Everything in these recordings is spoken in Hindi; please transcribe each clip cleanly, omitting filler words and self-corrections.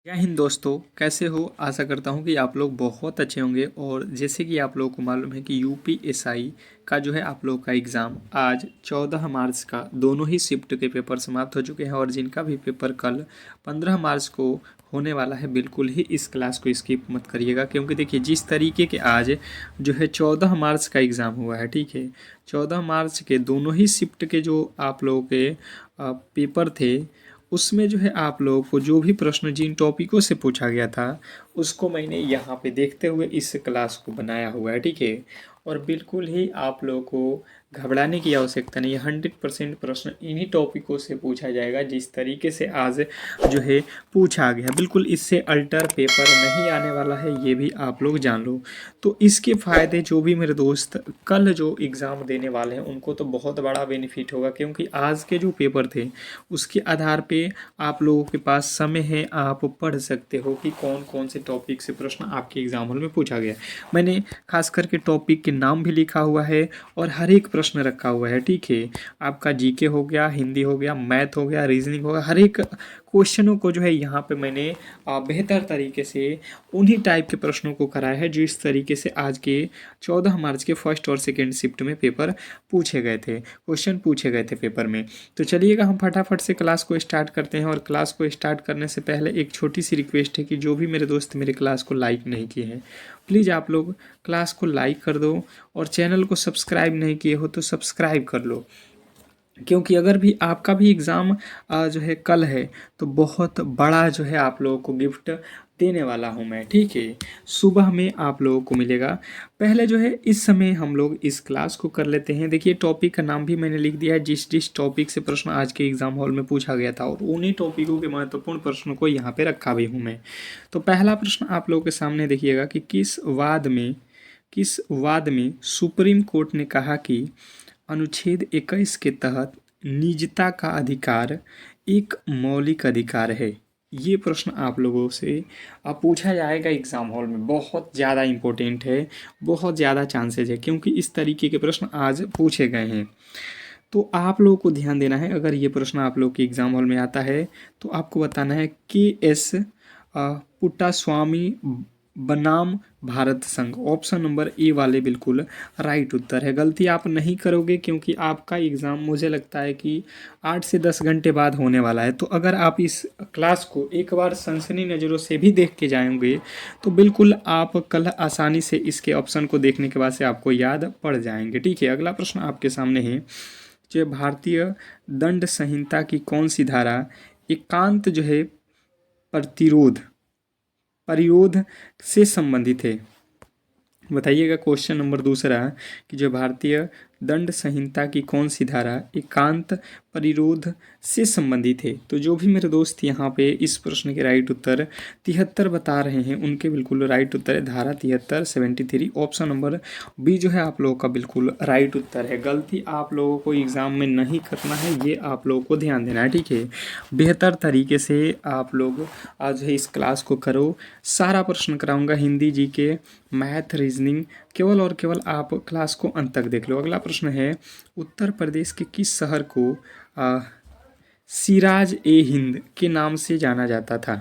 जय हिंद दोस्तों, कैसे हो। आशा करता हूँ कि आप लोग बहुत अच्छे होंगे। और जैसे कि आप लोगों को मालूम है कि यूपीएसआई का जो है आप लोग का एग्ज़ाम आज 14 मार्च का दोनों ही शिफ्ट के पेपर समाप्त हो चुके हैं। और जिनका भी पेपर कल 15 मार्च को होने वाला है, बिल्कुल ही इस क्लास को स्किप मत करिएगा। क्योंकि देखिए, जिस तरीके के आज जो है 14 मार्च का एग्ज़ाम हुआ है, ठीक है, 14 मार्च के दोनों ही शिफ्ट के जो आप लोगों के पेपर थे, उसमें जो है आप लोगों को जो भी प्रश्न जिन टॉपिकों से पूछा गया था, उसको मैंने यहाँ पे देखते हुए इस क्लास को बनाया हुआ है, ठीक है। और बिल्कुल ही आप लोगों को घबराने की आवश्यकता नहीं है। 100% प्रश्न इन्हीं टॉपिकों से पूछा जाएगा जिस तरीके से आज जो है पूछा गया। बिल्कुल इससे अल्टर पेपर नहीं आने वाला है, ये भी आप लोग जान लो। तो इसके फ़ायदे जो भी मेरे दोस्त कल जो एग्ज़ाम देने वाले हैं उनको तो बहुत बड़ा बेनिफिट होगा। क्योंकि आज के जो पेपर थे उसके आधार पे आप लोगों के पास समय है, आप पढ़ सकते हो कि कौन कौन से टॉपिक से प्रश्न आपके एग्जाम हॉल में पूछा गया। मैंने खास करके टॉपिक के नाम भी लिखा हुआ है और हर एक प्रश्न रखा हुआ है, ठीक है। आपका जीके हो गया, हिंदी हो गया, मैथ हो गया, रीजनिंग हो गया, हर एक क्वेश्चनों को जो है यहाँ पे मैंने बेहतर तरीके से उन्हीं टाइप के प्रश्नों को कराया है जो इस तरीके से आज के 14 मार्च के फर्स्ट और सेकेंड शिफ्ट में पेपर पूछे गए थे, क्वेश्चन पूछे गए थे पेपर में। तो चलिएगा, हम फटाफट से क्लास को स्टार्ट करते हैं। और क्लास को स्टार्ट करने से पहले एक छोटी सी रिक्वेस्ट है कि जो भी मेरे दोस्त मेरे क्लास को लाइक नहीं किए हैं, प्लीज़ आप लोग क्लास को लाइक कर दो। और चैनल को सब्सक्राइब नहीं किए हो तो सब्सक्राइब कर लो। क्योंकि अगर भी आपका भी एग्ज़ाम जो है कल है, तो बहुत बड़ा जो है आप लोगों को गिफ्ट देने वाला हूँ मैं, ठीक है। सुबह में आप लोगों को मिलेगा। पहले जो है इस समय हम लोग इस क्लास को कर लेते हैं। देखिए, टॉपिक का नाम भी मैंने लिख दिया है, जिस जिस टॉपिक से प्रश्न आज के एग्ज़ाम हॉल में पूछा गया था, और उन्हीं टॉपिकों के महत्वपूर्ण प्रश्नों को यहाँ पे रखा भी हूँ मैं। तो पहला प्रश्न आप लोगों के सामने देखिएगा कि किस वाद में सुप्रीम कोर्ट ने कहा कि अनुच्छेद 21 के तहत निजता का अधिकार एक मौलिक अधिकार है। ये प्रश्न आप लोगों से पूछा जाएगा एग्ज़ाम हॉल में। बहुत ज़्यादा इम्पोर्टेंट है, बहुत ज़्यादा चांसेस है, क्योंकि इस तरीके के प्रश्न आज पूछे गए हैं। तो आप लोगों को ध्यान देना है, अगर ये प्रश्न आप लोग के एग्ज़ाम हॉल में आता है तो आपको बताना है के एस पुट्टास्वामी बनाम भारत संघ। ऑप्शन नंबर ए वाले बिल्कुल राइट उत्तर है। गलती आप नहीं करोगे, क्योंकि आपका एग्ज़ाम मुझे लगता है कि 8 से 10 घंटे बाद होने वाला है। तो अगर आप इस क्लास को एक बार सनसनी नज़रों से भी देख के जाएंगे तो बिल्कुल आप कल आसानी से इसके ऑप्शन को देखने के बाद से आपको याद पड़ जाएंगे, ठीक है। अगला प्रश्न आपके सामने है, जो भारतीय दंड संहिता की कौन सी धारा एकांत जो है प्रतिरोध परिरोध से संबंधित है। बताइएगा। क्वेश्चन नंबर दूसरा, कि जो भारतीय दंड संहिता की कौन सी धारा एकांत परिरोध से संबंधित है। तो जो भी मेरे दोस्त यहाँ पे इस प्रश्न के राइट उत्तर 73 बता रहे हैं, उनके बिल्कुल राइट उत्तर है धारा 73 73। ऑप्शन नंबर बी जो है आप लोगों का बिल्कुल राइट उत्तर है। गलती आप लोगों को एग्ज़ाम में नहीं करना है, ये आप लोगों को ध्यान देना है, ठीक है। बेहतर तरीके से आप लोग आज इस क्लास को करो। सारा प्रश्न कराऊंगा, हिंदी, जीके, मैथ, रीजनिंग, केवल और केवल आप क्लास को अंत तक देख लो। अगला प्रश्न है, उत्तर प्रदेश के किस शहर को सिराज ए हिंद के नाम से जाना जाता था।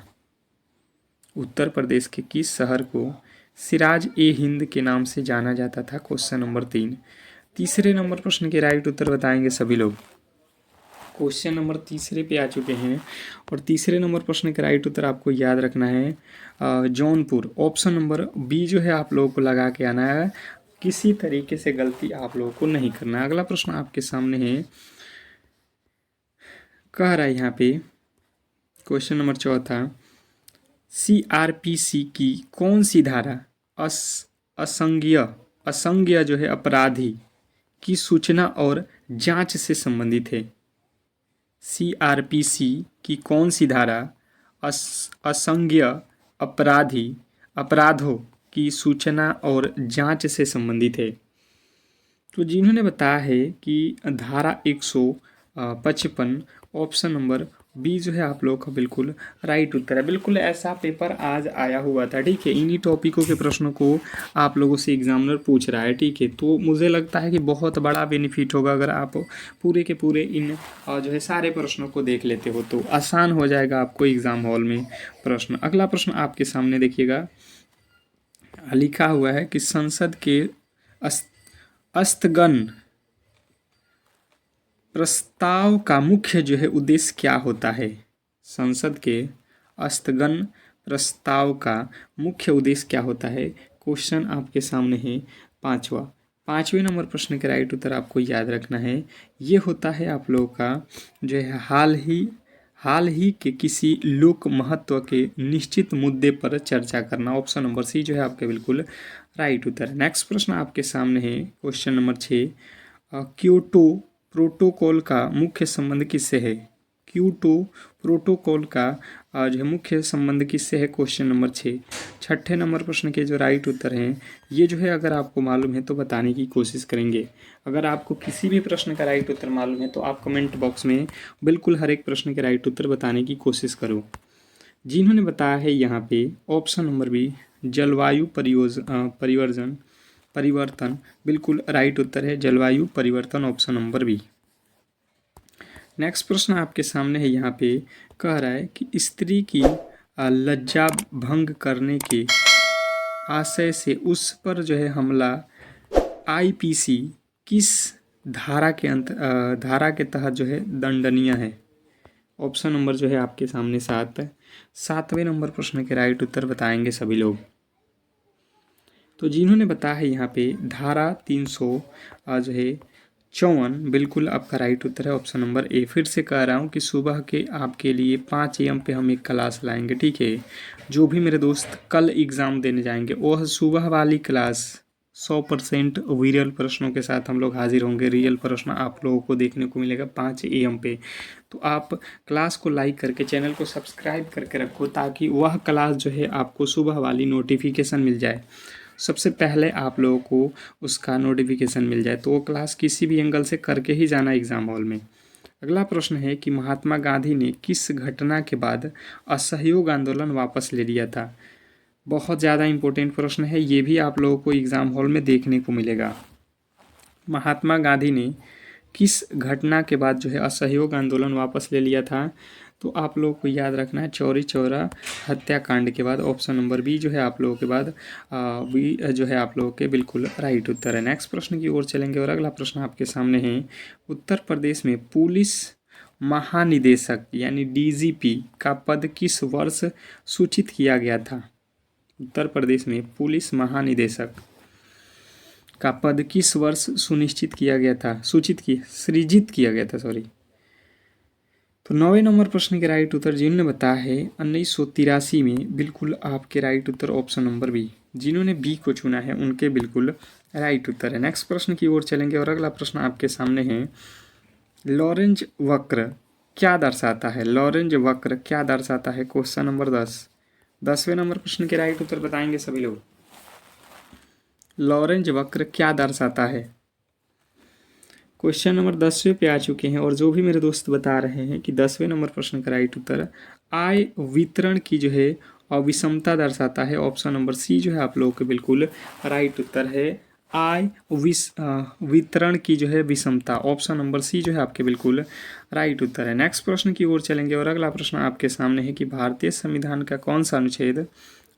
उत्तर प्रदेश के किस शहर को सिराज ए हिंद के नाम से जाना जाता था। Question number 3। तीसरे नंबर प्रश्न के राइट उत्तर बताएंगे सभी लोग। क्वेश्चन नंबर तीसरे पे आ चुके हैं, और तीसरे नंबर प्रश्न का राइट उत्तर आपको याद रखना है जौनपुर। ऑप्शन नंबर बी जो है आप लोगों को लगा के आना है, किसी तरीके से गलती आप लोगों को नहीं करना है। अगला प्रश्न आपके सामने है, कह रहा है यहाँ पे क्वेश्चन नंबर चौथा, सीआरपीसी की कौन सी धारा असंज्ञेय असंज्ञेय जो है अपराधी की सूचना और जांच से संबंधित है। सीआरपीसी की कौन सी धारा असंज्ञेय अपराधों की सूचना और जांच से संबंधित है। तो जिन्होंने बताया है कि धारा 155, ऑप्शन नंबर बी जो है आप लोगों का बिल्कुल राइट उत्तर है। बिल्कुल ऐसा पेपर आज आया हुआ था, ठीक है। इन्हीं टॉपिकों के प्रश्नों को आप लोगों से एग्जामिनर पूछ रहा है, ठीक है। तो मुझे लगता है कि बहुत बड़ा बेनिफिट होगा अगर आप पूरे के पूरे इन जो है सारे प्रश्नों को देख लेते हो, तो आसान हो जाएगा आपको एग्ज़ाम हॉल में प्रश्न। अगला प्रश्न आपके सामने देखिएगा, लिखा हुआ है कि संसद के स्थगन प्रस्ताव का मुख्य जो है उद्देश्य क्या होता है। संसद के स्थगन प्रस्ताव का मुख्य उद्देश्य क्या होता है। क्वेश्चन आपके सामने है पाँचवें नंबर प्रश्न के राइट उत्तर आपको याद रखना है। ये होता है आप लोगों का जो है हाल ही के किसी लोक महत्व के निश्चित मुद्दे पर चर्चा करना। ऑप्शन नंबर सी जो है आपके बिल्कुल राइट उत्तर। नेक्स्ट प्रश्न आपके सामने है क्वेश्चन नंबर 6, क्योटो प्रोटोकॉल का मुख्य संबंध किससे है। क्योटो प्रोटोकॉल का जो है मुख्य संबंध किससे है। Question number 6। छठे नंबर प्रश्न के जो राइट उत्तर हैं ये जो है अगर आपको मालूम है तो बताने की कोशिश करेंगे। अगर आपको किसी भी प्रश्न का राइट उत्तर मालूम है तो आप कमेंट बॉक्स में बिल्कुल हर एक प्रश्न के राइट उत्तर बताने की कोशिश करो। जिन्होंने बताया है यहाँ पे ऑप्शन नंबर बी, जलवायु परिवर्तन बिल्कुल राइट उत्तर है, जलवायु परिवर्तन, ऑप्शन नंबर बी। नेक्स्ट प्रश्न आपके सामने है, यहाँ पे कह रहा है कि स्त्री की लज्जा भंग करने के आशय से उस पर जो है हमला आईपीसी किस धारा के तहत जो है दंडनीय है। ऑप्शन नंबर जो है आपके सामने 7 है। 7वें नंबर प्रश्न के राइट उत्तर बताएंगे सभी लोग। तो जिन्होंने बताया है यहाँ पे धारा 300 जो है 54 बिल्कुल आपका राइट उत्तर है, ऑप्शन नंबर ए। फिर से कह रहा हूँ कि सुबह के आपके लिए 5 AM पे हम एक क्लास लाएंगे, ठीक है। जो भी मेरे दोस्त कल एग्ज़ाम देने जाएंगे वह सुबह वाली क्लास 100% रियल प्रश्नों के साथ हम लोग हाजिर होंगे। रियल प्रश्न आप लोगों को देखने को मिलेगा 5 AM पे। तो आप क्लास को लाइक करके चैनल को सब्सक्राइब करके रखो ताकि वह क्लास जो है आपको सुबह वाली नोटिफिकेशन मिल जाए, सबसे पहले आप लोगों को उसका नोटिफिकेशन मिल जाए। तो वो क्लास किसी भी एंगल से करके ही जाना एग्ज़ाम हॉल में। अगला प्रश्न है कि महात्मा गांधी ने किस घटना के बाद असहयोग आंदोलन वापस ले लिया था। बहुत ज़्यादा इम्पोर्टेंट प्रश्न है, ये भी आप लोगों को एग्ज़ाम हॉल में देखने को मिलेगा। महात्मा गांधी ने किस घटना के बाद जो है असहयोग आंदोलन वापस ले लिया था। तो आप लोगों को याद रखना है चौरी चौरा हत्याकांड के बाद। ऑप्शन नंबर बी जो है आप लोगों के बाद बी जो है आप लोगों के बिल्कुल राइट उत्तर है। नेक्स्ट प्रश्न की ओर चलेंगे और अगला प्रश्न आपके सामने है, उत्तर प्रदेश में पुलिस महानिदेशक यानी डीजीपी का पद किस वर्ष सूचित किया गया था। उत्तर प्रदेश में पुलिस महानिदेशक का पद किस वर्ष सुनिश्चित किया गया था, सृजित किया गया था, सॉरी। तो 9वें नंबर प्रश्न के राइट उत्तर जिन्होंने बताया है 1983 में, बिल्कुल आपके राइट उत्तर ऑप्शन नंबर बी। जिन्होंने बी को चुना है उनके बिल्कुल राइट उत्तर है। नेक्स्ट प्रश्न की ओर चलेंगे और अगला प्रश्न आपके सामने है, लॉरेंज वक्र क्या दर्शाता है। लॉरेंज वक्र क्या दर्शाता है। Question number 10। 10वें नंबर प्रश्न के राइट उत्तर बताएंगे सभी लोग। लॉरेंज वक्र क्या दर्शाता है। क्वेश्चन नंबर 10वें पे आ चुके हैं और जो भी मेरे दोस्त बता रहे हैं कि 10वें नंबर प्रश्न का राइट उत्तर आय वितरण की जो है अविषमता दर्शाता है। ऑप्शन नंबर सी जो है आप लोगों के बिल्कुल राइट उत्तर है, आय वितरण की जो है विषमता। ऑप्शन नंबर सी जो है आपके बिल्कुल राइट उत्तर है। नेक्स्ट प्रश्न की ओर चलेंगे और अगला प्रश्न आपके सामने है कि भारतीय संविधान का कौन सा अनुच्छेद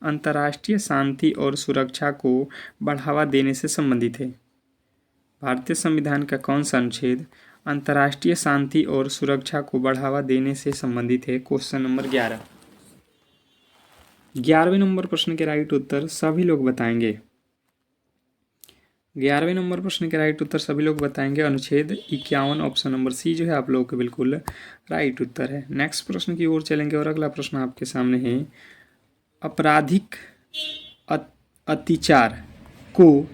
अंतर्राष्ट्रीय शांति और सुरक्षा को बढ़ावा देने से संबंधित है। भारतीय संविधान का कौन सा अनुच्छेद अंतर्राष्ट्रीय शांति और सुरक्षा को बढ़ावा देने से संबंधित है। Question number 11। 11वें नंबर प्रश्न के राइट उत्तर सभी लोग बताएंगे। 11वें नंबर प्रश्न के राइट उत्तर सभी लोग बताएंगे अनुच्छेद 51, ऑप्शन नंबर सी जो है आप लोगों के बिल्कुल राइट उत्तर है। नेक्स्ट प्रश्न की ओर चलेंगे और अगला प्रश्न आपके सामने है, आपराधिक अत्याचार को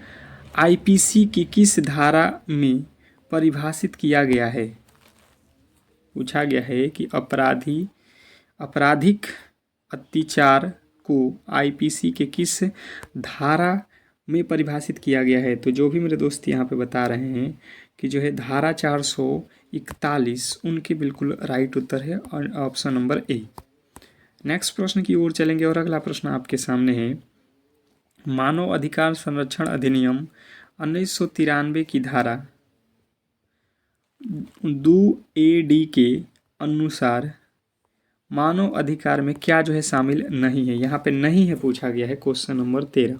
आईपीसी की किस धारा में परिभाषित किया गया है। पूछा गया है कि आपराधिक अत्याचार को आईपीसी के किस धारा में परिभाषित किया गया है। तो जो भी मेरे दोस्त यहाँ पे बता रहे हैं कि जो है धारा 400 41 उनके बिल्कुल राइट उत्तर है और ऑप्शन नंबर ए। नेक्स्ट प्रश्न की ओर चलेंगे और अगला प्रश्न आपके सामने है, मानव अधिकार संरक्षण अधिनियम 1993 की धारा 2 AD के अनुसार मानव अधिकार में क्या जो है शामिल नहीं है। यहाँ पे नहीं है पूछा गया है, क्वेश्चन नंबर 13।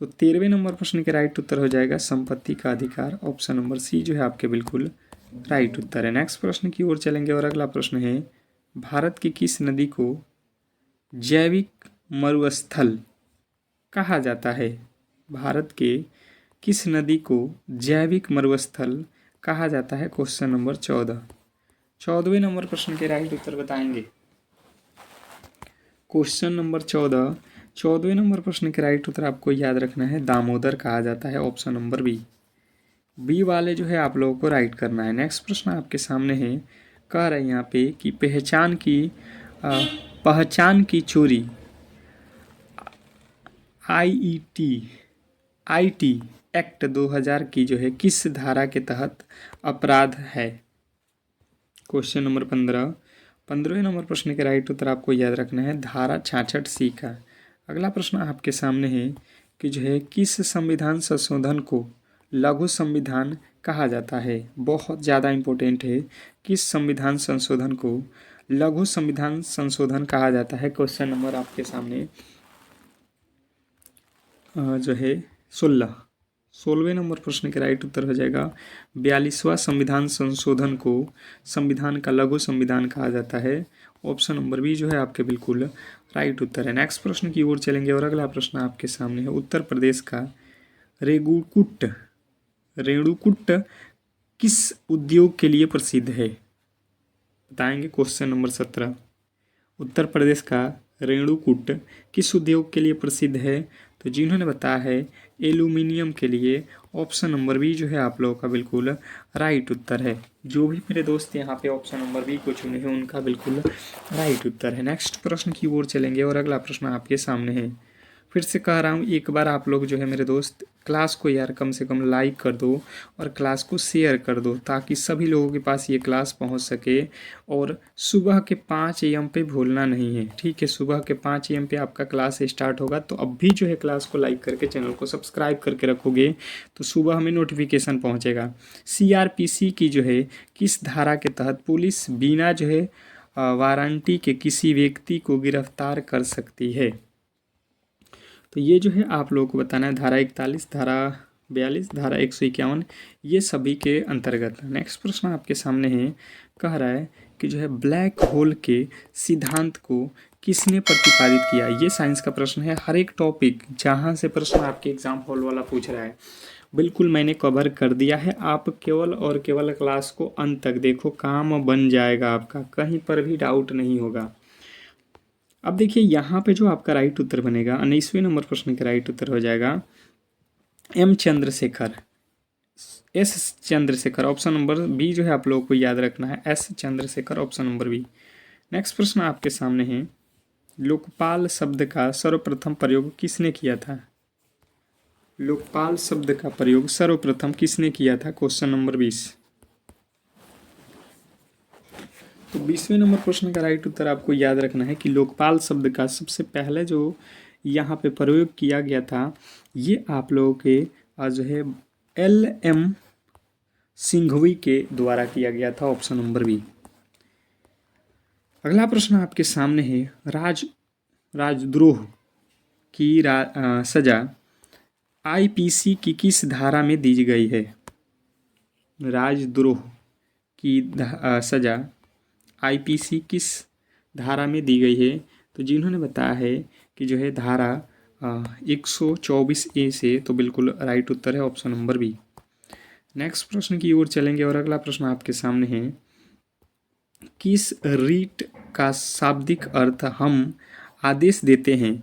तो 13वें नंबर प्रश्न के राइट उत्तर हो जाएगा संपत्ति का अधिकार, ऑप्शन नंबर सी जो है आपके बिल्कुल राइट उत्तर है। नेक्स्ट प्रश्न की ओर चलेंगे और अगला प्रश्न है, भारत की किस नदी को जैविक मरुस्थल कहा जाता है। भारत के किस नदी को जैविक मरुस्थल कहा जाता है, क्वेश्चन नंबर 14। 14वें नंबर प्रश्न के राइट उत्तर बताएंगे। क्वेश्चन नंबर 14, 14वें नंबर प्रश्न के राइट उत्तर आपको याद रखना है, दामोदर कहा जाता है, ऑप्शन नंबर बी। बी वाले जो है आप लोगों को राइट करना है। नेक्स्ट प्रश्न आपके सामने है, कह रहे हैं यहाँ पे कि पहचान की चोरी आईटी एक्ट 2000 की जो है किस धारा के तहत अपराध है। क्वेश्चन नंबर 15, 15वें नंबर प्रश्न के राइट उत्तर आपको याद रखना है, धारा 66C का। अगला प्रश्न आपके सामने है कि जो है किस संविधान संशोधन को लघु संविधान कहा जाता है। बहुत ज़्यादा इम्पोर्टेंट है, किस संविधान संशोधन को लघु संविधान संशोधन कहा जाता है। क्वेश्चन नंबर आपके सामने जो है 16वें नंबर प्रश्न के राइट उत्तर हो जाएगा, 42वां संविधान संशोधन को संविधान का लघु संविधान कहा जाता है, ऑप्शन नंबर बी जो है आपके बिल्कुल राइट उत्तर है। नेक्स्ट प्रश्न की ओर चलेंगे और अगला प्रश्न आपके सामने है, उत्तर प्रदेश का रेणुकूट किस उद्योग के लिए प्रसिद्ध है, बताएंगे। क्वेश्चन नंबर 17, उत्तर प्रदेश का रेणुकूट किस उद्योग के लिए प्रसिद्ध है, तो जिन्होंने बताया है एल्यूमिनियम के लिए, ऑप्शन नंबर बी जो है आप लोगों का बिल्कुल राइट उत्तर है। जो भी मेरे दोस्त यहाँ पे ऑप्शन नंबर बी को चुने हैं उनका बिल्कुल राइट उत्तर है। नेक्स्ट प्रश्न की ओर चलेंगे और अगला प्रश्न आपके सामने है, फिर से कह रहा हूँ एक बार आप लोग जो है मेरे दोस्त क्लास को यार कम से कम लाइक कर दो और क्लास को शेयर कर दो ताकि सभी लोगों के पास ये क्लास पहुंच सके। और सुबह के 5 AM पे भूलना नहीं है, ठीक है। सुबह के 5 AM पे आपका क्लास स्टार्ट होगा, तो अब भी जो है क्लास को लाइक करके चैनल को सब्सक्राइब करके रखोगे तो सुबह हमें नोटिफिकेशन पहुँचेगा। CRPC की जो है किस धारा के तहत पुलिस बिना जो है वारंटी के किसी व्यक्ति को गिरफ्तार कर सकती है। तो ये जो है आप लोगों को बताना है, धारा 41, धारा 42, धारा 151, ये सभी के अंतर्गत। नेक्स्ट प्रश्न आपके सामने है, कह रहा है कि जो है ब्लैक होल के सिद्धांत को किसने प्रतिपादित किया। ये साइंस का प्रश्न है। हर एक टॉपिक जहाँ से प्रश्न आपके एग्जाम हॉल वाला पूछ रहा है बिल्कुल मैंने कवर कर दिया है। आप केवल और केवल क्लास को अंत तक देखो, काम बन जाएगा आपका, कहीं पर भी डाउट नहीं होगा। अब देखिए यहाँ पे जो आपका राइट उत्तर बनेगा 19वें नंबर प्रश्न का राइट उत्तर हो जाएगा S Chandrashekhar, option number B जो है आप लोगों को याद रखना है, S Chandrashekhar, option number B. Next प्रश्न आपके सामने है, लोकपाल शब्द का सर्वप्रथम प्रयोग किसने किया था। लोकपाल शब्द का प्रयोग सर्वप्रथम किसने किया था, क्वेश्चन नंबर 20। तो 20वें नंबर प्रश्न का राइट उत्तर आपको याद रखना है कि लोकपाल शब्द का सबसे पहले जो यहाँ पे प्रयोग किया गया था ये आप लोगों के जो है LM सिंघवी के द्वारा किया गया था, ऑप्शन नंबर बी। अगला प्रश्न आपके सामने है, राजद्रोह की सजा IPC की किस धारा में दी गई है। राजद्रोह की सजा IPC किस धारा में दी गई है, तो जिन्होंने बताया है कि जो है धारा 124A से, तो बिल्कुल राइट उत्तर है ऑप्शन नंबर बी। नेक्स्ट प्रश्न की ओर चलेंगे और अगला प्रश्न आपके सामने है, किस रीट का शाब्दिक अर्थ हम आदेश देते हैं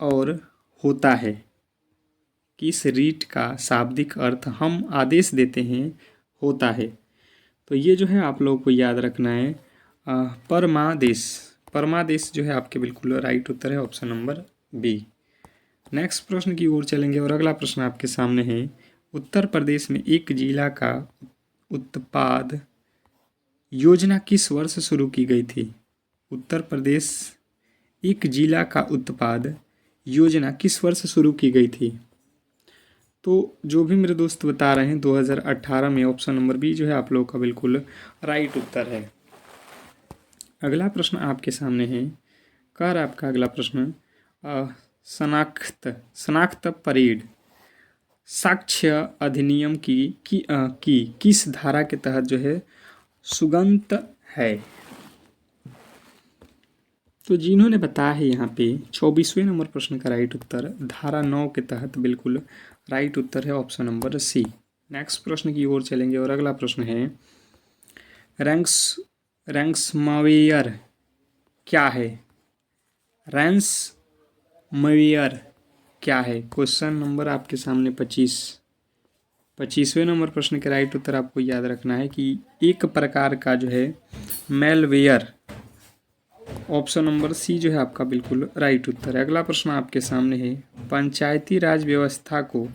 और होता है। किस रीट का शाब्दिक अर्थ हम आदेश देते हैं होता है, तो ये जो है आप लोगों को याद रखना है परमादेश। परमादेश जो है आपके बिल्कुल राइट उत्तर है, ऑप्शन नंबर बी। नेक्स्ट प्रश्न की ओर चलेंगे और अगला प्रश्न आपके सामने है, उत्तर प्रदेश में एक जिला का उत्पाद योजना किस वर्ष शुरू की गई थी? उत्तर प्रदेश एक जिला का उत्पाद योजना किस वर्ष शुरू की गई थी? तो जो भी मेरे दोस्त बता रहे हैं 2018 में, ऑप्शन नंबर बी जो है आप लोगों का बिल्कुल राइट उत्तर है। अगला प्रश्न आपके सामने है, कह रहा है आपका अगला प्रश्न, शनाख्त परेड साक्ष्य अधिनियम की किस धारा के तहत जो है सुगंत है? तो जिन्होंने बताया है यहाँ पे 24वें नंबर प्रश्न का राइट उत्तर धारा 9 के तहत बिल्कुल राइट उत्तर है ऑप्शन नंबर सी। नेक्स्ट प्रश्न की ओर चलेंगे और अगला प्रश्न है, रैंसमवेयर क्या है? रैंसमवेयर क्या है? क्वेश्चन नंबर आपके सामने 25वें नंबर प्रश्न के राइट उत्तर आपको याद रखना है कि एक प्रकार का जो है मेलवेयर, ऑप्शन नंबर सी जो है आपका बिल्कुल राइट उत्तर है। अगला प्रश्न आपके सामने है, पंचायती राज व्यवस्था को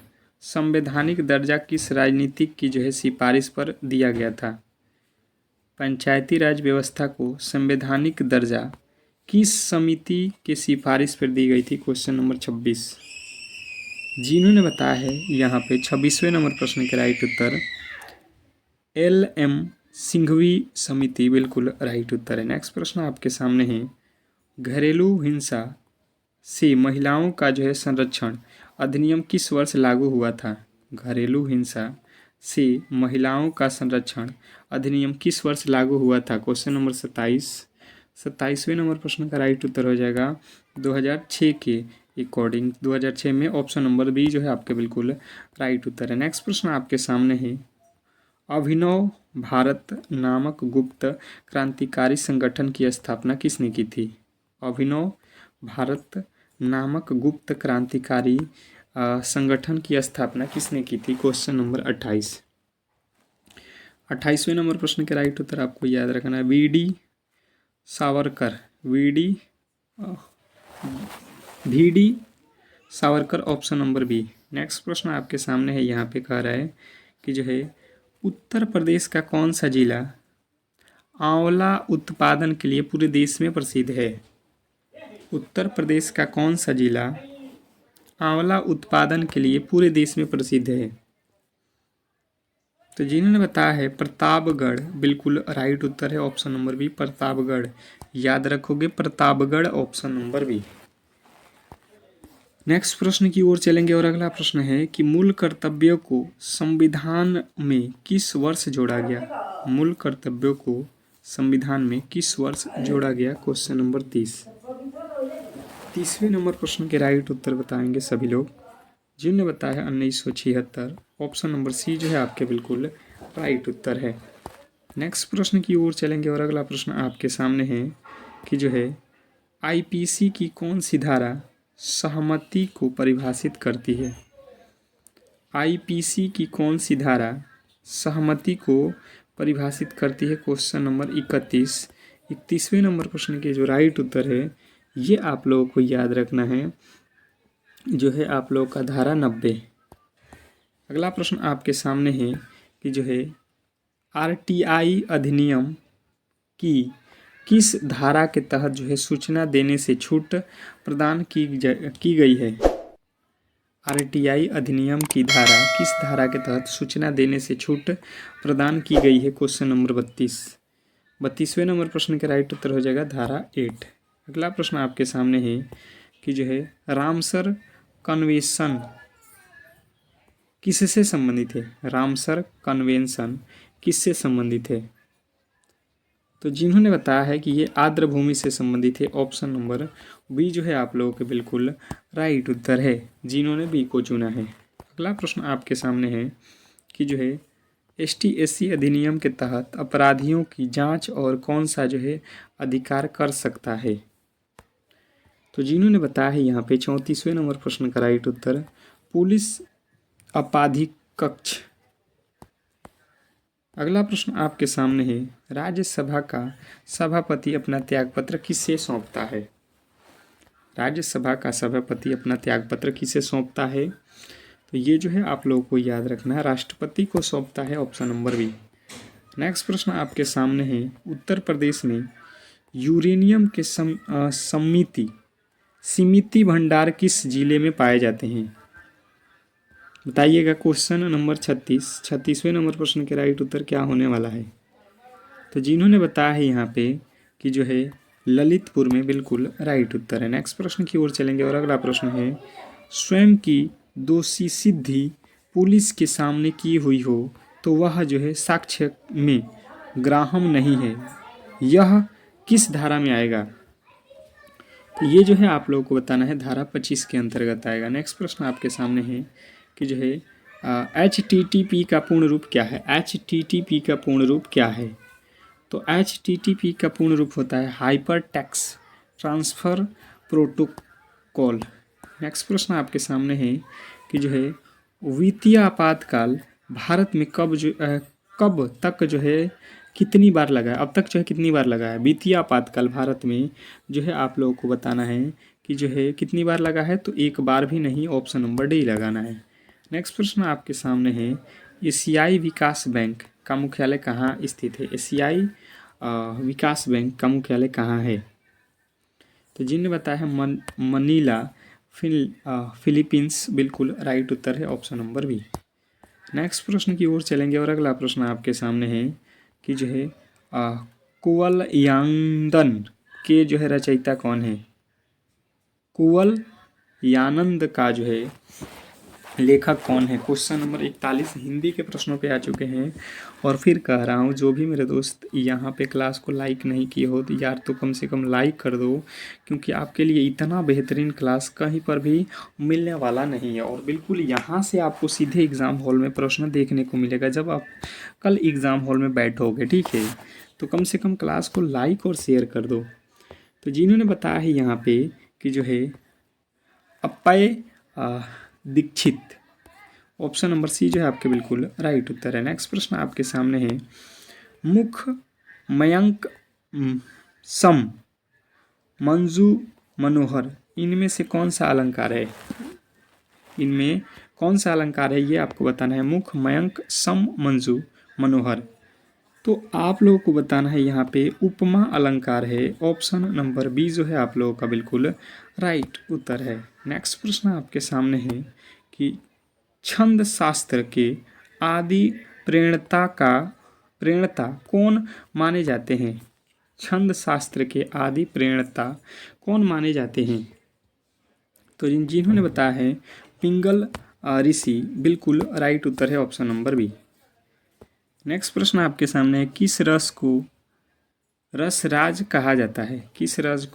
संवैधानिक दर्जा किस राजनीतिक की जो है सिफारिश पर दिया गया था? पंचायती राज व्यवस्था को संवैधानिक दर्जा किस समिति के सिफारिश पर दी गई थी? Question number 26। जिन्होंने बताया है यहाँ पे 26वें नंबर प्रश्न के राइट उत्तर LM सिंघवी समिति बिल्कुल राइट उत्तर है। नेक्स्ट प्रश्न आपके सामने है, घरेलू हिंसा से महिलाओं का जो है संरक्षण अधिनियम किस वर्ष लागू हुआ था? घरेलू हिंसा से महिलाओं का संरक्षण अधिनियम किस वर्ष लागू हुआ था? क्वेश्चन नंबर 27वें नंबर प्रश्न का राइट उत्तर हो जाएगा 2006 के अकॉर्डिंग, 2006 में ऑप्शन नंबर बी जो है आपके बिल्कुल राइट उत्तर है। नेक्स्ट प्रश्न आपके सामने है, अभिनव भारत नामक गुप्त क्रांतिकारी संगठन की स्थापना किसने की थी? अभिनव भारत नामक गुप्त क्रांतिकारी संगठन की स्थापना किसने की थी? क्वेश्चन नंबर 28वें नंबर प्रश्न के राइट उत्तर आपको याद रखना है, VD Savarkar, option number B. Next प्रश्न आपके सामने है, यहाँ पे कह रहा है कि जो है उत्तर प्रदेश का कौन सा जिला आंवला उत्पादन के लिए पूरे देश में प्रसिद्ध है? उत्तर प्रदेश का कौन सा जिला आंवला उत्पादन के लिए पूरे देश में प्रसिद्ध है? तो जिन्होंने बताया है प्रतापगढ़, बिल्कुल राइट उत्तर है ऑप्शन नंबर बी प्रतापगढ़। याद रखोगे Pratapgarh, option number B. Next प्रश्न की ओर चलेंगे और अगला प्रश्न है कि मूल कर्तव्यों को संविधान में किस वर्ष जोड़ा गया? मूल कर्तव्यों को संविधान में किस वर्ष जोड़ा गया? क्वेश्चन नंबर 30वें नंबर प्रश्न के राइट उत्तर बताएंगे सभी लोग। जिन्होंने बताया 1976, ऑप्शन नंबर सी जो है आपके बिल्कुल राइट उत्तर है। नेक्स्ट प्रश्न की ओर चलेंगे और अगला प्रश्न आपके सामने है कि जो है IPC की कौन सी धारा सहमति को परिभाषित करती है? IPC की कौन सी धारा सहमति को परिभाषित करती है? क्वेश्चन नंबर 31वें नंबर प्रश्न के जो राइट उत्तर है ये आप लोगों को याद रखना है, जो है आप लोगों का धारा 90। अगला प्रश्न आपके सामने है कि जो है RTI अधिनियम की किस धारा के तहत जो है सूचना देने से छूट प्रदान की गई है? RTI अधिनियम की धारा किस धारा के तहत सूचना देने से छूट प्रदान की गई है? क्वेश्चन नंबर 32वें नंबर प्रश्न के राइट उत्तर हो जाएगा धारा 8। अगला प्रश्न आपके सामने है कि जो है रामसर कन्वेंशन किससे संबंधित है? रामसर कन्वेंशन किससे संबंधित है? तो जिन्होंने बताया है कि ये आर्द्र भूमि से संबंधित है, ऑप्शन नंबर बी जो है आप लोगों के बिल्कुल राइट उत्तर है, जिन्होंने बी को चुना है। अगला प्रश्न आपके सामने है कि जो है ST/SC अधिनियम के तहत अपराधियों की जांच और कौन सा जो है अधिकार कर सकता है? तो जिन्होंने बताया है यहाँ पे 34वें नंबर प्रश्न का राइट उत्तर पुलिस अपाधीक्षक। अगला प्रश्न आपके सामने है, राज्यसभा का सभापति अपना त्यागपत्र किसे सौंपता है? राज्यसभा का सभापति अपना त्यागपत्र किसे सौंपता है? तो ये जो है आप लोगों को याद रखना है, राष्ट्रपति को सौंपता है, ऑप्शन नंबर बी। नेक्स्ट प्रश्न आपके सामने है, उत्तर प्रदेश में यूरेनियम के सीमित भंडार किस जिले में पाए जाते हैं? बताइएगा। क्वेश्चन नंबर 36वें नंबर प्रश्न के राइट उत्तर क्या होने वाला है? तो जिन्होंने बताया है यहाँ पे कि जो है ललितपुर में, बिल्कुल राइट उत्तर है। नेक्स्ट प्रश्न की ओर चलेंगे और अगला प्रश्न है, स्वयं की दोषी सिद्धि पुलिस के सामने की हुई हो तो वह जो है साक्ष्य में ग्राह्य नहीं है, यह किस धारा में आएगा? तो ये जो है आप लोगों को बताना है, धारा 25 के अंतर्गत आएगा। नेक्स्ट प्रश्न आपके सामने है कि जो है HTTP का पूर्ण रूप क्या है? HTTP का पूर्ण रूप क्या है? तो HTTP का पूर्ण रूप होता है hyper text transfer protocol. Next प्रश्न आपके सामने है कि जो है वित्तीय आपातकाल भारत में कब तक जो है कितनी बार लगा है? अब तक जो है कितनी बार लगा है वित्तीय आपातकाल भारत में? जो है आप लोगों को बताना है कि जो है कितनी बार लगा है। तो एक बार भी नहीं, ऑप्शन नंबर डी लगाना है। नेक्स्ट प्रश्न आपके सामने है, एशियाई विकास बैंक का मुख्यालय कहाँ स्थित है? एशियाई विकास बैंक का मुख्यालय कहाँ है? तो जिनने बताया है मनीला फिलीपींस, बिल्कुल राइट उत्तर है ऑप्शन नंबर बी। नेक्स्ट प्रश्न की ओर चलेंगे और अगला प्रश्न आपके सामने है कि जो है कुवल यानंद के जो है रचयिता कौन है? कुवल यानंद का जो है लेखक कौन है? क्वेश्चन नंबर 41 हिंदी के प्रश्नों पे आ चुके हैं। और फिर कह रहा हूँ, जो भी मेरे दोस्त यहाँ पे क्लास को लाइक नहीं किए हो तो यार तो कम से कम लाइक कर दो, क्योंकि आपके लिए इतना बेहतरीन क्लास कहीं पर भी मिलने वाला नहीं है। और बिल्कुल यहाँ से आपको सीधे एग्ज़ाम हॉल में प्रश्न देखने को मिलेगा जब आप कल एग्ज़ाम हॉल में बैठोगे, ठीक है? तो कम से कम क्लास को लाइक और शेयर कर दो। तो जिन्होंने बताया है यहाँ पे कि जो है Appayya Dikshit, option number C जो है आपके बिल्कुल राइट उत्तर है। नेक्स्ट प्रश्न आपके सामने है, मुख मयंक सम मंजू मनोहर, इनमें से कौन सा अलंकार है? इनमें कौन सा अलंकार है ये आपको बताना है। मुख मयंक सम मंजू मनोहर, तो आप लोगों को बताना है यहाँ पे उपमा अलंकार है। ऑप्शन नंबर बी जो है आप लोगों का बिल्कुल राइट उत्तर है। नेक्स्ट प्रश्न आपके सामने है कि छंद शास्त्र के आदि प्रेरणता कौन माने जाते हैं? छंद शास्त्र के आदि प्रेरणता कौन माने जाते हैं? तो जिन्होंने बताया है पिंगल ऋषि, बिल्कुल राइट उत्तर है ऑप्शन नंबर बी। नेक्स्ट प्रश्न आपके सामने है, किस रस को रसराज कहा जाता है? किस रस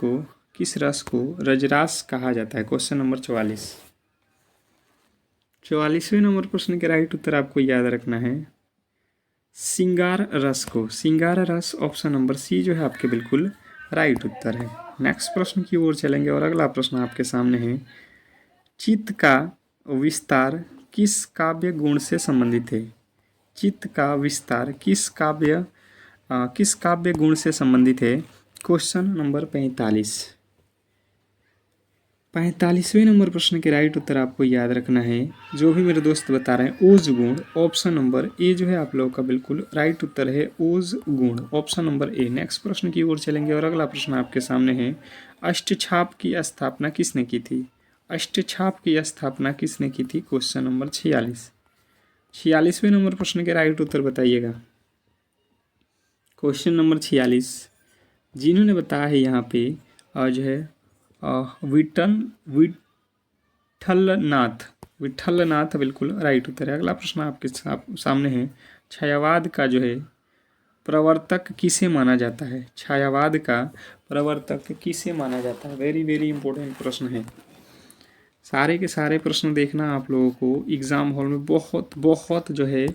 को रजरास कहा जाता है? क्वेश्चन नंबर 44वें नंबर प्रश्न के राइट उत्तर आपको याद रखना है, सिंगार रस को। सिंगार रस, ऑप्शन नंबर सी जो है आपके बिल्कुल राइट उत्तर है। नेक्स्ट प्रश्न की ओर चलेंगे और अगला प्रश्न आपके सामने है, चित्त का विस्तार किस काव्य गुण से संबंधित है? चित्त का विस्तार किस काव्य गुण से संबंधित है? क्वेश्चन नंबर 45वें नंबर प्रश्न के राइट उत्तर आपको याद रखना है, जो भी मेरे दोस्त बता रहे हैं, ओज गुण, ऑप्शन नंबर ए जो है आप लोगों का बिल्कुल राइट उत्तर है, ओज गुण, ऑप्शन नंबर ए। नेक्स्ट प्रश्न की ओर चलेंगे और अगला प्रश्न आपके सामने है, अष्टछाप की स्थापना किसने की थी? अष्टछाप की स्थापना किसने की थी? क्वेश्चन नंबर 46वें नंबर प्रश्न के राइट उत्तर बताइएगा। क्वेश्चन नंबर 46 जिन्होंने बताया है यहाँ पे जो है विठलनाथ, बिल्कुल राइट उत्तर है। अगला प्रश्न आपके सामने है, छायावाद का जो है प्रवर्तक किसे माना जाता है? छायावाद का प्रवर्तक किसे माना जाता है? वेरी वेरी इंपॉर्टेंट प्रश्न है। सारे के सारे प्रश्न देखना आप लोगों को एग्ज़ाम हॉल में बहुत जो है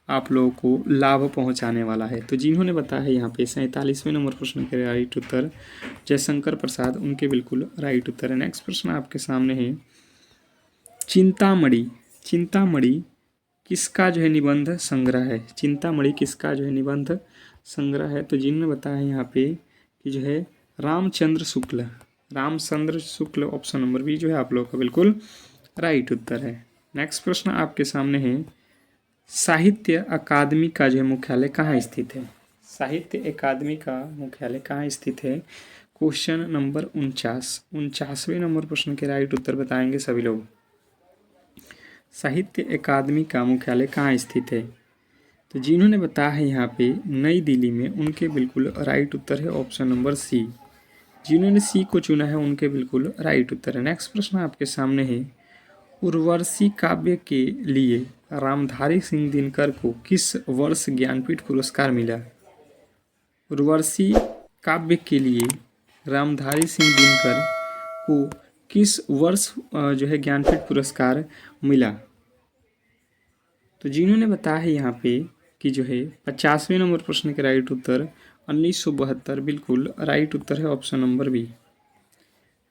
आप लोगों को लाभ पहुंचाने वाला है। तो जिन्होंने बताया है यहाँ पे 47वें नंबर प्रश्न के राइट उत्तर जयशंकर प्रसाद, उनके बिल्कुल राइट उत्तर है। नेक्स्ट प्रश्न आपके सामने है, चिंतामणि किसका जो है निबंध संग्रह है? चिंतामणि किसका जो है निबंध संग्रह है? तो जिन्होंने बताया है यहाँ पे कि जो है Ramchandra Shukla, option number B जो है आप लोगों का बिल्कुल राइट उत्तर है। नेक्स्ट प्रश्न आपके सामने है, साहित्य अकादमी का जो है मुख्यालय कहाँ स्थित है? साहित्य अकादमी का मुख्यालय कहाँ स्थित है? क्वेश्चन नंबर 49वें नंबर प्रश्न के राइट उत्तर बताएंगे सभी लोग। साहित्य अकादमी का मुख्यालय कहाँ स्थित है? तो जिन्होंने बताया है यहाँ पे नई दिल्ली में, उनके बिल्कुल राइट उत्तर है ऑप्शन नंबर सी। जिन्होंने सी को चुना है उनके बिल्कुल राइट उत्तर है। नेक्स्ट प्रश्न आपके सामने है, उर्वशी काव्य के लिए रामधारी सिंह दिनकर को किस वर्ष ज्ञानपीठ पुरस्कार मिला? उर्वशी काव्य के लिए रामधारी सिंह दिनकर को किस वर्ष जो है ज्ञानपीठ पुरस्कार मिला? तो जिन्होंने बताया है यहाँ पे कि जो है 50वें नंबर प्रश्न के राइट उत्तर 1972 बिल्कुल राइट उत्तर है ऑप्शन नंबर बी।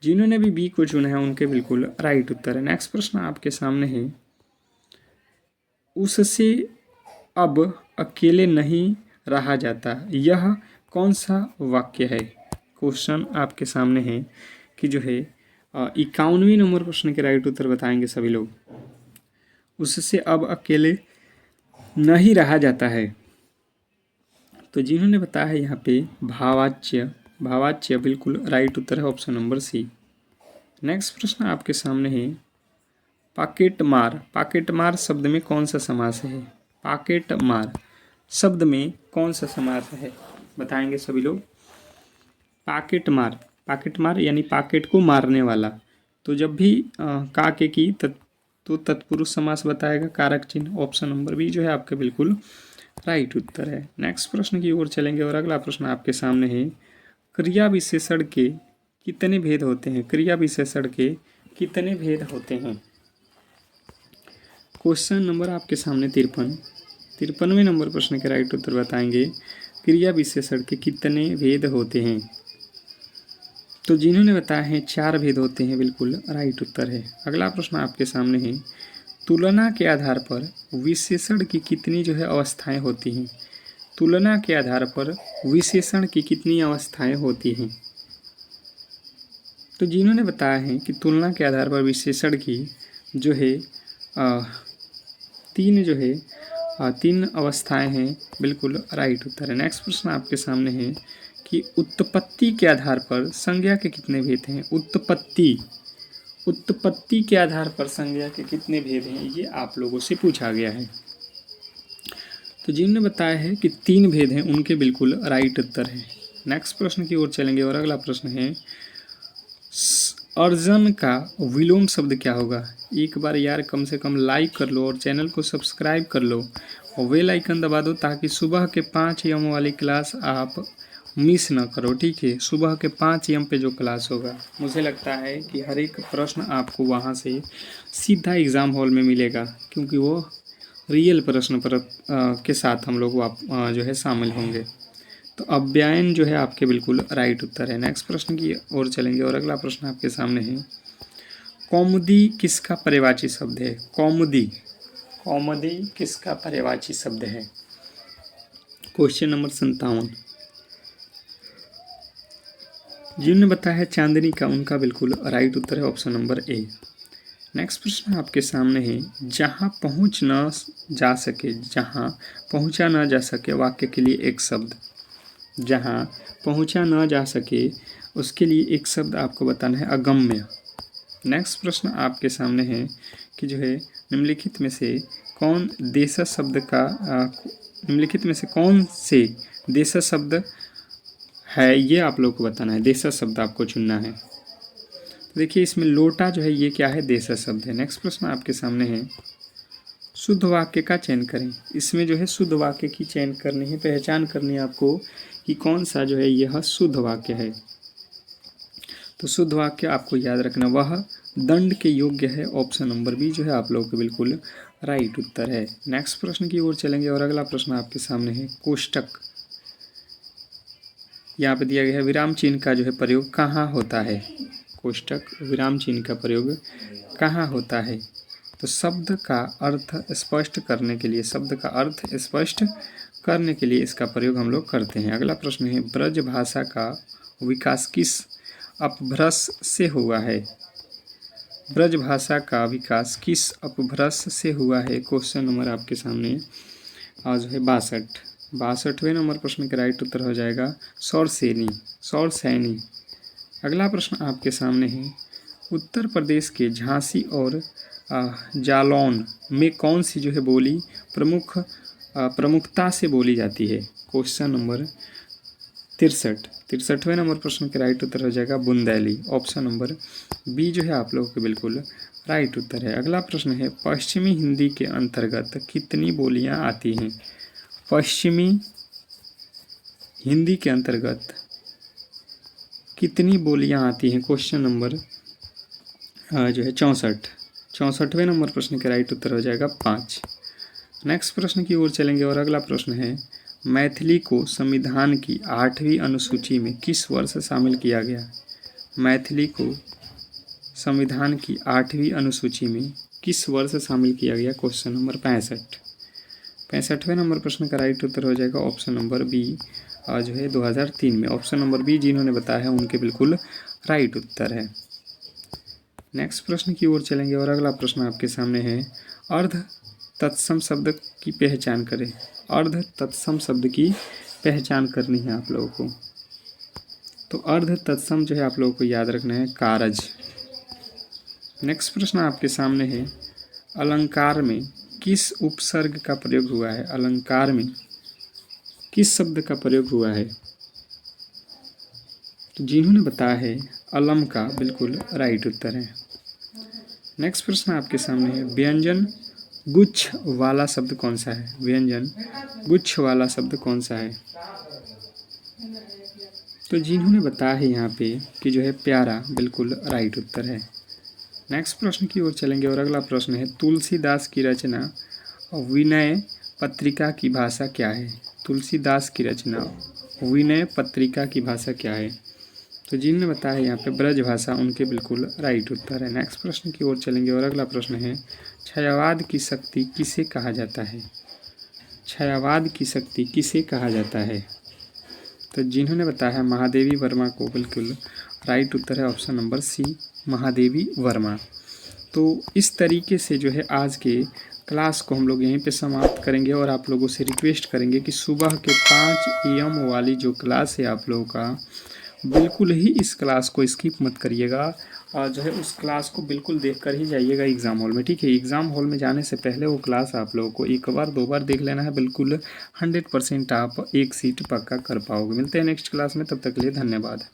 जिन्होंने भी बी को चुना है उनके बिल्कुल राइट उत्तर है। नेक्स्ट प्रश्न आपके सामने है, उससे अब अकेले नहीं रहा जाता, यह कौन सा वाक्य है? क्वेश्चन आपके सामने है कि जो है 51वें नंबर प्रश्न के राइट उत्तर बताएंगे सभी लोग। उससे अब अकेले नहीं रहा जाता है, तो जिन्होंने बताया है यहाँ पे भावाच्य बिल्कुल राइट उत्तर है ऑप्शन नंबर सी। नेक्स्ट प्रश्न आपके सामने है, पाकेटमार शब्द में कौन सा समास है? पाकेटमार शब्द में कौन सा समास है बताएंगे सभी लोग। पाकेटमार यानी पाकेट को मारने वाला, तो जब भी काके की तो तत्पुरुष समास बताएगा, कारक चिन्ह। ऑप्शन नंबर बी जो है आपका बिल्कुल राइट उत्तर है। नेक्स्ट प्रश्न की ओर चलेंगे और अगला प्रश्न आपके सामने है, क्रिया विशेषण के कितने भेद होते हैं? क्रिया विशेषण के कितने भेद होते हैं? क्वेश्चन नंबर आपके सामने 53वें नंबर प्रश्न के राइट उत्तर बताएंगे, क्रिया विशेषण के कितने भेद होते हैं? तो जिन्होंने बताया है 4 भेद होते हैं, बिल्कुल राइट उत्तर है। अगला प्रश्न आपके सामने है, तुलना के आधार पर विशेषण की कितनी जो है अवस्थाएं होती हैं? तुलना के आधार पर विशेषण की कितनी अवस्थाएं होती हैं? तो जिन्होंने बताया है कि तुलना के आधार पर विशेषण की जो है 3 अवस्थाएं हैं, बिल्कुल राइट उत्तर है। नेक्स्ट प्रश्न आपके सामने है कि उत्पत्ति के आधार पर संज्ञा के कितने भेद हैं? उत्पत्ति के आधार पर संज्ञा के कितने भेद हैं, ये आप लोगों से पूछा गया है। तो जिन्होंने बताया है कि 3 भेद हैं, उनके बिल्कुल राइट उत्तर है। नेक्स्ट प्रश्न की ओर चलेंगे और अगला प्रश्न है, अर्जन का विलोम शब्द क्या होगा? एक बार यार कम से कम लाइक कर लो और चैनल को सब्सक्राइब कर लो और बेल आइकन दबा दो, ताकि सुबह के 5 AM वाली क्लास आप मिस ना करो, ठीक है। सुबह के 5 AM पे जो क्लास होगा, मुझे लगता है कि हर एक प्रश्न आपको वहाँ से सीधा एग्ज़ाम हॉल में मिलेगा, क्योंकि वो रियल प्रश्न पर के साथ हम लोग जो है शामिल होंगे। तो अव्ययन जो है आपके बिल्कुल राइट उत्तर है। नेक्स्ट प्रश्न की ओर चलेंगे और अगला प्रश्न आपके सामने है, कौमुदी किसका पर्यायवाची शब्द है? कौमुदी किसका पर्यायवाची शब्द है? Question number 57। जिन्होंने बताया है चांदनी का, उनका बिल्कुल राइट उत्तर है ऑप्शन नंबर ए। नेक्स्ट प्रश्न आपके सामने है, जहाँ पहुँचा न जा सके वाक्य के लिए एक शब्द। जहाँ पहुँचा न जा सके उसके लिए एक शब्द आपको बताना है, अगम्य। नेक्स्ट प्रश्न आपके सामने है कि जो है निम्नलिखित में से कौन से देशज शब्द है, ये आप लोग को बताना है। देशज शब्द आपको चुनना है। तो देखिए इसमें लोटा जो है ये क्या है? देशज शब्द है। नेक्स्ट प्रश्न आपके सामने है, शुद्ध वाक्य का चयन करें। इसमें जो है शुद्ध वाक्य की चयन करनी है, पहचान करनी है आपको कि कौन सा जो है यह शुद्ध वाक्य है। तो शुद्ध वाक्य आपको याद रखना, वह दंड के योग्य है। ऑप्शन नंबर बी जो है आप लोगों के बिल्कुल राइट उत्तर है। नेक्स्ट प्रश्न की ओर चलेंगे और अगला प्रश्न आपके सामने है, कोष्टक। यहाँ पे दिया गया है, विराम चिन्ह का जो है प्रयोग कहाँ होता है? कोष्टक विराम चिन्ह का प्रयोग कहाँ होता है? तो शब्द का अर्थ स्पष्ट करने के लिए इसका प्रयोग हम लोग करते हैं। अगला प्रश्न है, ब्रज भाषा का विकास किस अपभ्रंश से हुआ है? ब्रजभाषा का विकास किस अपभ्रंश से हुआ है? क्वेश्चन नंबर आपके सामने आज है 62। 62वें नंबर प्रश्न का राइट उत्तर हो जाएगा सौरसैनी। अगला प्रश्न आपके सामने है, उत्तर प्रदेश के झांसी और जालौन में कौन सी जो है बोली प्रमुखता से बोली जाती है? क्वेश्चन नंबर 63वें नंबर प्रश्न के राइट उत्तर हो जाएगा बुंदेली। ऑप्शन नंबर बी जो है आप लोगों के बिल्कुल राइट उत्तर है। अगला प्रश्न है, पश्चिमी हिंदी के अंतर्गत कितनी बोलियां आती हैं? पश्चिमी हिंदी के अंतर्गत कितनी बोलियां आती हैं? क्वेश्चन नंबर जो है 64वें नंबर प्रश्न का राइट उत्तर हो जाएगा 5। नेक्स्ट प्रश्न की ओर चलेंगे और अगला प्रश्न है, मैथिली को संविधान की 8वीं अनुसूची में किस वर्ष शामिल किया गया? मैथिली को संविधान की 8वीं अनुसूची में किस वर्ष शामिल किया गया? क्वेश्चन नंबर 65वें नंबर प्रश्न का राइट उत्तर हो जाएगा ऑप्शन नंबर बी जो है 2003 में। ऑप्शन नंबर बी जिन्होंने बताया है उनके बिल्कुल राइट उत्तर है। नेक्स्ट प्रश्न की ओर चलेंगे और अगला प्रश्न आपके सामने है, अर्ध तत्सम शब्द की पहचान करें। अर्ध तत्सम शब्द की पहचान करनी है आप लोगों को। तो अर्ध तत्सम जो है आप लोगों को याद रखना है कारज। नेक्स्ट प्रश्न आपके सामने है, अलंकार में किस उपसर्ग का प्रयोग हुआ है? अलंकार में किस शब्द का प्रयोग हुआ है? तो जिन्होंने बताया है अलम का बिल्कुल राइट उत्तर है। नेक्स्ट प्रश्न आपके सामने है, व्यंजन गुच्छ वाला शब्द कौन सा है? व्यंजन गुच्छ वाला शब्द कौन सा है? तो जिन्होंने बताया है यहाँ पे कि जो है प्यारा बिल्कुल राइट उत्तर है। नेक्स्ट प्रश्न की ओर चलेंगे और अगला प्रश्न है, तुलसीदास की रचना विनय पत्रिका की भाषा क्या है? तुलसीदास की रचना विनय पत्रिका की भाषा क्या है? तो जिन्होंने बताया यहाँ पे ब्रजभाषा उनके बिल्कुल राइट उत्तर है। नेक्स्ट प्रश्न की ओर चलेंगे और अगला प्रश्न है, छायावाद की शक्ति किसे कहा जाता है? छायावाद की शक्ति किसे कहा जाता है? तो जिन्होंने बताया है महादेवी वर्मा को बिल्कुल राइट उत्तर है option number C Mahadevi Verma. तो इस तरीके से जो है आज के क्लास को हम लोग यहीं पे समाप्त करेंगे और आप लोगों से रिक्वेस्ट करेंगे कि सुबह के 5 AM वाली जो क्लास है आप लोगों का बिल्कुल ही इस क्लास को स्किप मत करिएगा और जो है उस क्लास को बिल्कुल देख कर ही जाइएगा एग्ज़ाम हॉल में, ठीक है। एग्ज़ाम हॉल में जाने से पहले वो क्लास आप लोगों को एक बार 2 बार देख लेना है, बिल्कुल 100% आप एक सीट पक्का कर पाओगे। मिलते हैं नेक्स्ट क्लास में, तब तक के लिए धन्यवाद।